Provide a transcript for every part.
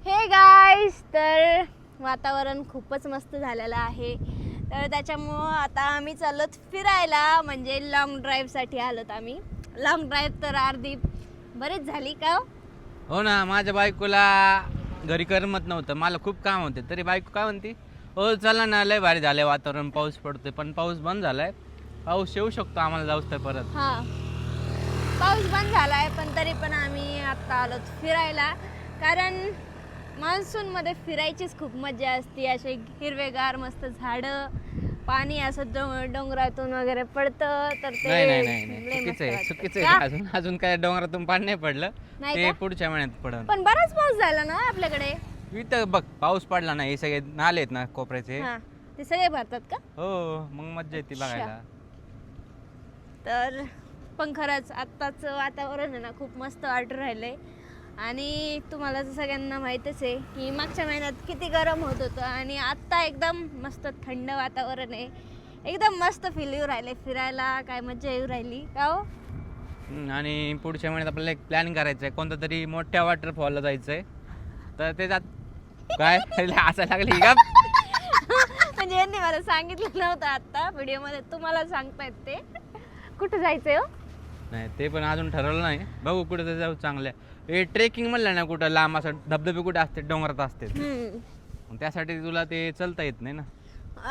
Hey guys, तर वातावरण खूपच मस्त झालेलं आहे. तर त्याच्यामुळं आता आम्ही चाललोत फिरायला, म्हणजे लॉंग ड्राईव्हसाठी आलोत आम्ही. लॉंग ड्राईव्ह तर अर्धी बरीच झाली का हो ना, माझ्या बायकोला घरी करमत नव्हतं, मला खूप काम होते. तरी बायको काय म्हणते, हो चला ना, लय भारी झालंय वातावरण, पाऊस पडतोय. पण पाऊस बंद झालाय, पाऊस येऊ शकतो आम्हाला जाऊच तर परत. हां, पाऊस बंद झालाय, पण तरी पण आम्ही आत्ता आलोत फिरायला. कारण मान्सूनमध्ये फिरायचीच खूप मजा असते. असे हिरवेगार मस्त झाडं, पाणी असं डोंगरातून वगैरे पडतं, तर ते नाही नाही नाही नाही, लय मस्त चुकीचं आहे, वाटतं. चुकीचं का? आहे. अजून अजून काय डोंगरातून पाणी नाही पडलं, नाही ते का? पुढच्या महिन्यात पडलं. पण बराच पाऊस झाला ना आपल्याकडे. इथं बघ, पाऊस पडला ना, हे सगळे नाले आहेत ना कोपऱ्याचे. हां, ते सगळे भरतात का? हो, मग मज्जा येते अच्छा. बघायला. तर पण खरंच आत्ताचं वातावरण आहे ना, खूप मस्त वाटून राहिलंय. आणि तुम्हाला तर सगळ्यांना माहीतच आहे की मागच्या महिन्यात किती गरम होत होतं, आणि आत्ता एकदम मस्त थंड वातावरण आहे. एकदम मस्त फील येऊ राहिले फिरायला, काय मजा येऊ राहिली का हो? आणि पुढच्या महिन्यात आपल्याला एक प्लॅनिंग करायचं आहे, कोणत्या तरी मोठ्या वॉटरफॉलला जायचं आहे. तर ते जात काय असं लागली का? म्हणजे यांनी मला सांगितलं नव्हतं, आत्ता व्हिडिओमध्ये तुम्हाला सांगतायत ते. कुठं जायचंय हो? नाही, ते पण अजून ठरवलं नाही, बघू कुठं तर जाऊ चांगल्या. हे ट्रेकिंग म्हणलं ना, कुठं लांब असं धबधबे कुठे असते, डोंगरात असते, मग त्यासाठी तुला ते चलता येत नाही ना.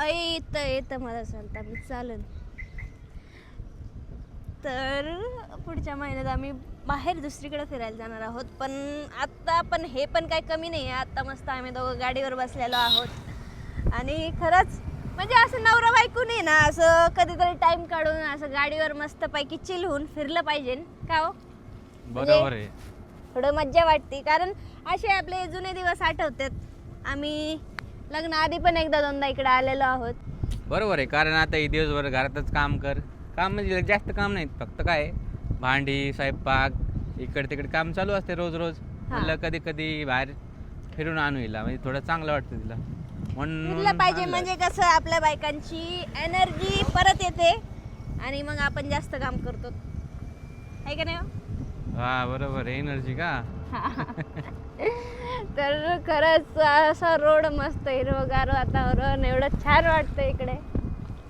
येतं येतं मला चालतं, मी चालेल. तर पुढच्या महिन्यात आम्ही बाहेर दुसरीकडे फिरायला जाणार आहोत. पण आत्ता पण हे पण काही कमी नाही आहे. आत्ता मस्त आम्ही दोघं गाडीवर बसलेलो आहोत, आणि खरंच म्हणजे असं नवरा बायको नाही ना, असं कधीतरी टाइम काढून असं गाडीवर मस्तपैकी चिल होऊन फिरलं पाहिजे का हो? बरोबर आहे. थोडं मज्जा वाटते, कारण असे आपले जुने दिवस आठवतात. आम्ही लग्न आधी पण एकदा दोनदा इकडे आलेलो आहोत. बरोबर आहे, कारण आता हे दिवसभर घरातच काम कर, काम म्हणजे जास्त काम नाही, फक्त काय भांडी स्वयंपाक इकडे तिकडे काम चालू असते रोज रोज. म्हणलं कधी कधी बाहेर फिरून आणू हिला, म्हणजे थोडं चांगलं वाटतं तिला, म्हणून फिरलं पाहिजे. आणलं. म्हणजे कसं आपल्या बायकांची एनर्जी परत येते, आणि मग आपण जास्त काम करतो, आहे का नाही हो? हा बरोबर, एनर्जी का. तर खरंच असं रोड मस्त, हिरवगार वातावरण, एवढं छान वाटतं इकडे,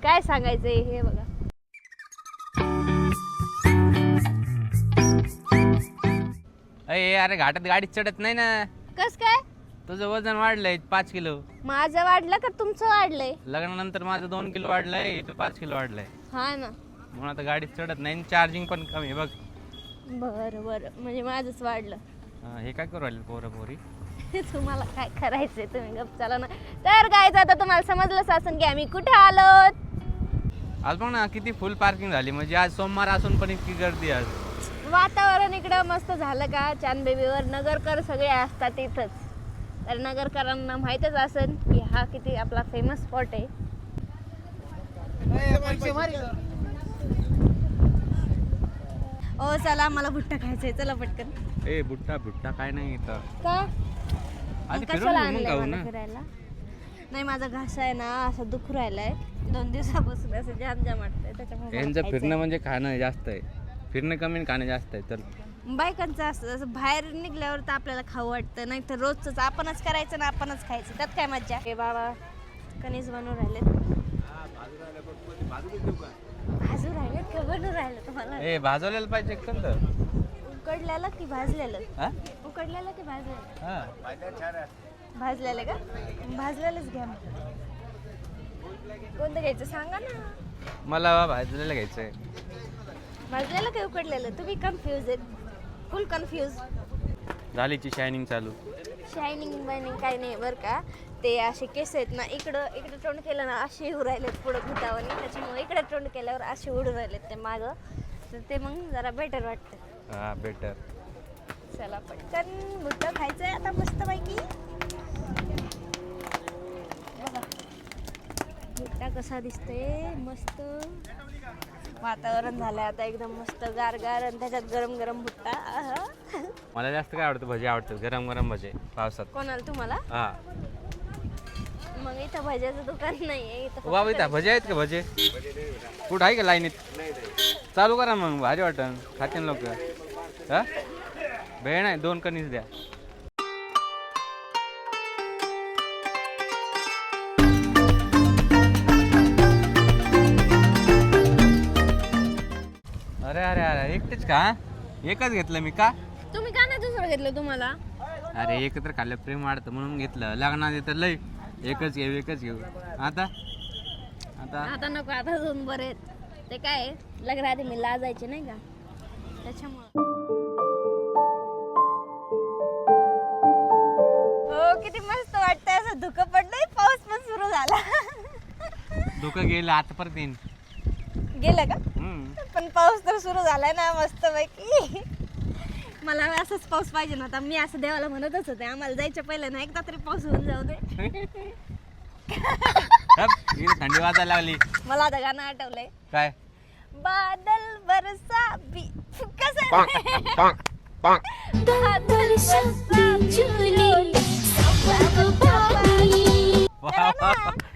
काय सांगायचंय. हे बघा, अरे घाटात गाडीत चढत नाही ना. कस काय? तुझं वजन वाढलंय 5 किलो. माझं वाढलं का तुमचं वाढलंय? लग्नानंतर माझं 2 किलो वाढलंय, इथं 5 किलो वाढलंय. हा ना. म्हणून आता गाडीत चढत नाही, चार्जिंग पण कमी आहे बघ. बरं बरं, म्हणजे माझंच वाढलं. हे काय करू राहिले पोरं पोरी. तुम्हाला काय करायचंय, तुम्ही गप चला ना. तर काय, आता तुम्हाला समजलंच असेल की आम्ही कुठे आलोत. आज बघ ना, किती फुल पार्किंग झाली, म्हणजे आज सोमवार असून पण इतकी गर्दी आज. वातावरण इकडं मस्त झालं का, चांद बेबीवर नगरकर सगळे असतात इथंच. तर नगरकरांना माहीतच असेल की हा किती आपला फेमस स्पॉट आहे. ओ चला, मला भुट्टा खायचंय, चला पटकन. ए बुट्टा बुट्टा काय नाही इथं. का? आधी कशाला फिरून मग आणलंय खाऊ मला ना. फिरायला? नाही, माझा घास आहे ना असं दुखू राहिलाय 2 दिवसापासून, असं जाम जाम वाटतंय, त्याच्यामुळे मला यांचं खायचंय. फिरणं म्हणजे खाणं जास्त आहे, फिरणं कमी आणि खाणं जास्त आहे. तर बायकांचं असतं, असं बाहेर निघल्यावर तर आपल्याला खाऊ वाटतं, नाही तर रोजच आपणच करायचं ना आपणच खायचं, त्यात काय मज्जा. हे बाबा कणीस बनवून राहिलेत. भाजू राहिलेत का बनवून राहिले तुम्हाला? ए भाजवलेलं पाहिजे कंद. उकडलेलं की भाजलेलं? हा उकडलेलं की भाजलेलं? हा भाजलेलं का? भाजलेलंच घ्या मग. कोणतं घ्यायचं सांगा ना. मला भाजलेलं घ्यायचंय. भाजलेलं की उकडलेलं? तुम्ही कन्फ्यूज आहेत, फुल कन्फ्यूज. झालीची शायनिंग चालू. शायनिंग बायनिंग काही नाही बरं का. ते असे केस आहेत ना, इकडं इकडे तोंड केलं ना असे उडू राहिलेत पुढं भुतावानी, त्याच्यामुळे इकडे तोंड केल्यावर असे उडून राहिलेत ते मागं, तर ते मग जरा बेटर वाटतं. हा बेटर. चला पटकन भुट्टा खायचं आहे आता मस्तपैकी. बघा भुट्टा कसा दिसतोय, मस्त वातावरण झालंय आता एकदम मस्त गारगार, आणि त्याच्यात गरम गरम भुट्टा. आहा. मला जास्त काय आवडतं, भजी आवडतं, गरम गरम भजे पावसात. कोणाला? तुम्हाला? हा मग इथं भज्याचं दुकान नाहीये इथं. बाबा, इथं भजे आहेत का? भजे कुठं आहे का लाईनीत? चालू करा मग, भारी वाटन, खाते लोक. हा भेळ नाही, 2 कणीस द्या. अरे अरे एकटेच का? एकच घेतलं मी का? तुम्ही का नाही दुसरं घेतलं तुम्हाला? अरे एकत्र खाल्लं प्रेम वाढतं म्हणून घेतलं. लग्नात येतं लय एकच घेऊ. आता आता आता नको, आता दोन बरे आहेत. ते काय लग्न आधी मी लाजायचे नाही का, त्याच्यामुळं. हो किती मस्त वाटतंय, असं धुकं पडलंय, पाऊस पण सुरू झाला. धोका गेलं आता परत येईन. गेलं का? पण पाऊस तर सुरू झालाय ना मस्त पैकी. मला असंच पाऊस पाहिजे नव्हता. मी असं देवाला म्हणतच होते आम्हाला जायच्या पहिले ना एकदा तरी पाऊस होऊन जाऊ दे. थंडी वाजायला लागली. मला आता गाणं आठवलंय. काय? बादल बरसा भी कसं बादल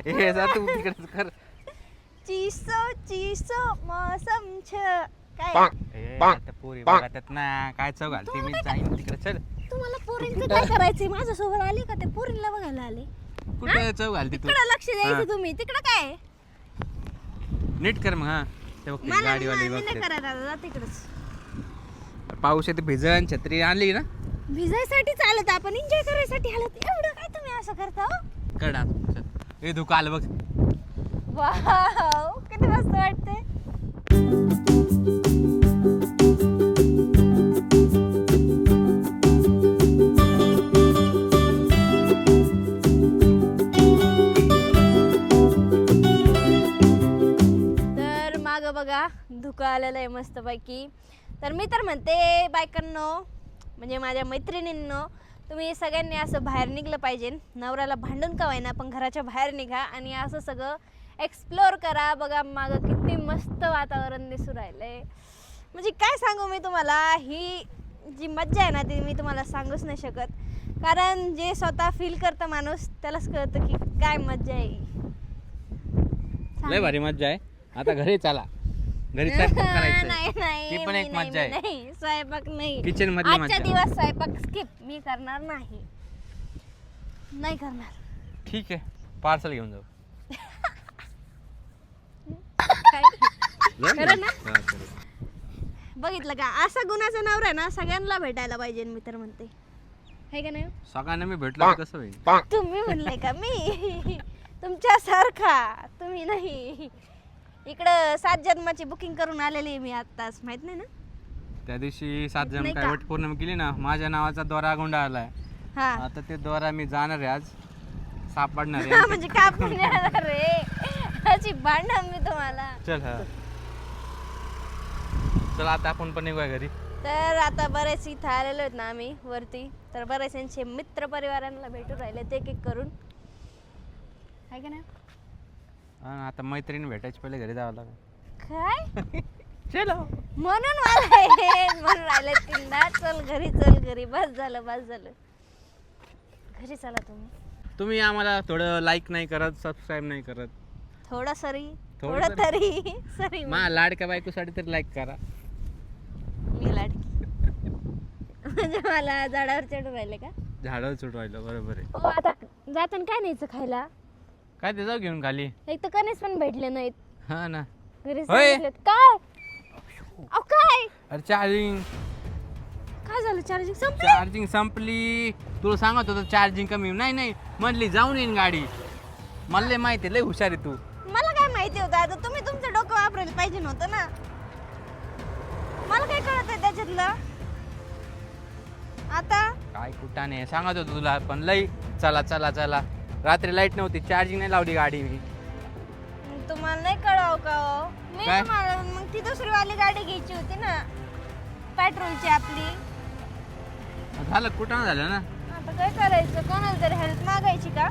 हे जा तू तिकडेच कर. चिसो चिसो मौसम छ काय आता पोरी बघा त्यात ना काय चव घालते. मी जाईन तिकडे. चल. तुम्हाला पोरींचं काय करायचंय? माझ्यासोबत आले का ते पोरींला बघायला आले? कुठे चव घालते तू? तिकडं लक्ष द्यायचं तुम्ही. तिकडं काय नीट कर मग. हा ते बघ मला गाडीवाली नाही बघते. करा दादा, जा तिकडच. पाऊस येते भिजन. छत्री आणली ना? भिजायसाठी चालत आपण एन्जॉय करायसाठी आलो. एवढं काय तुम्ही असं करता हो? कडा. चल. हे धुका आलं बघ. वाव किती मस्त वाटते. तर माग बघा धुकं आलेलं आहे मस्त पैकी. तर मी तर म्हणते बायकांनो, म्हणजे माझ्या मैत्रिणींनो, तुम्ही सगळ्यांनी असं बाहेर निघलं पाहिजे. नवऱ्याला भांडून का होईना पण घराच्या बाहेर निघा आणि असं सगळं एक्सप्लोअर करा. बघा मागं किती मस्त वातावरण दिसू राहिलंय. म्हणजे काय सांगू मी तुम्हाला, ही जी मज्जा आहे ना ती मी तुम्हाला सांगूच नाही शकत. कारण जे स्वतः फील करतं माणूस त्यालाच कळतं की काय मज्जा आहे. लय भारी मज्जा आहे. आता घरी चला. घरी स्वयंपाक करायचं. नाही नाही ती पण एक मी मज्जा आहे. नाही स्वयंपाक नाही. किचन मधली आजच्या मज्जा. दिवस स्वयंपाक स्किप मी करणार नाही. नाही करणार. ठीक आहे. पार्सल घेऊन जाऊ. काय? खरं ना? हा, चल. बघितलं का, असा गुणाचा नवरा ना सगळ्यांना भेटायला पाहिजे मी तर म्हणते. आहे का नाही? सगळ्यांना मी भेटलो तर कसं होईल? तुम्ही म्हणले का मी तुमच्यासारखा? तुम्ही नाही. इकडं 7 जन्माची बुकिंग करून आलेली आहे मी आत्ताच, माहित नाही ना? त्या दिवशी 7 जण नाही काय का? वट पौर्णिमा केली ना, माझ्या नावाचा दोरा गुंडा आलाय. हा. आता ते दोरा मी जाणार आहे आज. सापडणार आहे. म्हणजे कापून येणार रे. अशी भांडण मी तुम्हाला. चल. हा चल आता आपण पण निघूया घरी. तर आता बरेच इथं आलेलो आहेत ना आम्ही वरती. तर बरेच त्यांचे मित्र परिवारांना भेटून राहिले ते एक करून. आहे का नाही? हा, आता मैत्रिणी भेटायची पहिले घरी जावं लागेल. काय? चलो. म्हणून मला हे म्हणून राहिले तीनदा, चल घरी. बस झालं. घरी चला तुम्ही. तुम्ही आम्हाला थोडं लाईक नाही करत, सबस्क्राईब नाही करत. थोडं थोडं तरी सरी. मा लाडक्या बायकोसाठी तरी लाईक करा. मी लाडकी म्हणजे मला झाडावर चढून राहिले का? झाडावर सुटवायला बरोबर आहे. हो, आता जाताना काय न्यायचं खायला? काय ते जाऊ घेऊन खाली. एक तर कणीस पण भेटले नाहीत. हा ना. घरी होय. सांगितलेत. काय अहो काय अरे चार्जिंग झालं? चार्जिंग संपली. तुला सांगत होतं चार्जिंग कमी. नाही म्हणली जाऊन येईन गाडी. मला लय माहिती, लय हुशार आहे तू. मला काय माहिती होतं? आता तुम्ही तुमचं डोकं वापरायला पाहिजे नव्हतं ना. मला काय कळत आहे त्याच्यातलं आता? काय कुठाने सांगत होतो तुला, पण लय चला. रात्री लाईट नव्हती, चार्जिंग नाही लावली गाडी मी. तुम्हाला नाही कळाव का हो? मी काय? तुम्हाला मग ती दुसरी वाली गाडी घ्यायची होती ना, पेट्रोलची आपली. झालं कुठं झालं ना. आता काय करायचं? कोणाला तरी हेल्प मागायची का?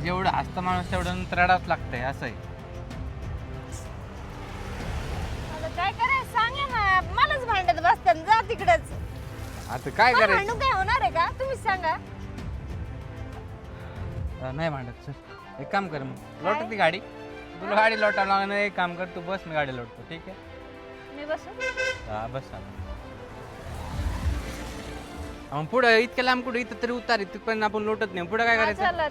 जेवढं हसतं माणूस तेवढं रडावंच लागतंय. असं आहे. आता काय करायचं सांगा ना. मलाच भांडत बसतात. जा तिकडच. आता काय करायचं? भांडून काय होणार आहे का? तुम्हीच सांगा. नाही भांडत. चल एक काम कर, मग लोट ती गाडी. तुला गाडी लोटावं लागणार. एक काम कर, तू बस, मी गाडी लोटतो. ठीक आहे? मी बसू? हा बस. मग पुढं इतक्या लांब कुठं, इथं तरी उतार, पण आपण लोटत नाही. पुढं काय करायचं? चला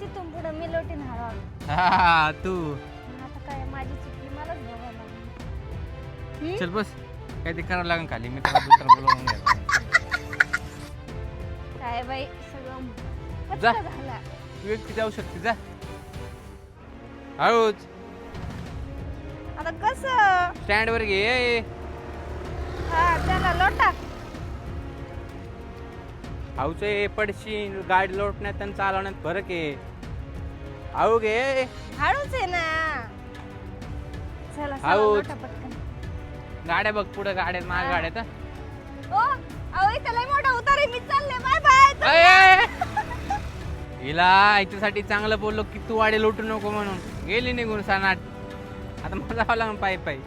तिथून पुढे मी लोटीन हळूहळू. हा तू आता काय माझी चुकी मलाच बघायला लागली. चल बस. काहीतरी करावं लागेल खाली मी त्याला दुसरा बोलवून घ्यायला. काय बाई सगळं जा. पचका झाला. तू एकटी जाऊ शकते जा हळूच आता कसं स्टँडवर घे. हा त्याला लोटा. हाऊच आहे पडशील गाडी लोटण्यात आणि चालवण्यात फरक आहे. हाऊ घे. हळूच आहे ना. चला चला हळूच. लोटा पटकन. गाड्या बघ पुढे गाड्या माग गाड्या तर ओ अहो इथं लय मोठा उतार आहे. मी चालले बाय बाय. हिला याच्यासाठी चांगलं बोललो की तू वाडे लोटू नको म्हणून गेली निघून सनाट. आता मला जावं लागेल पायी पायी.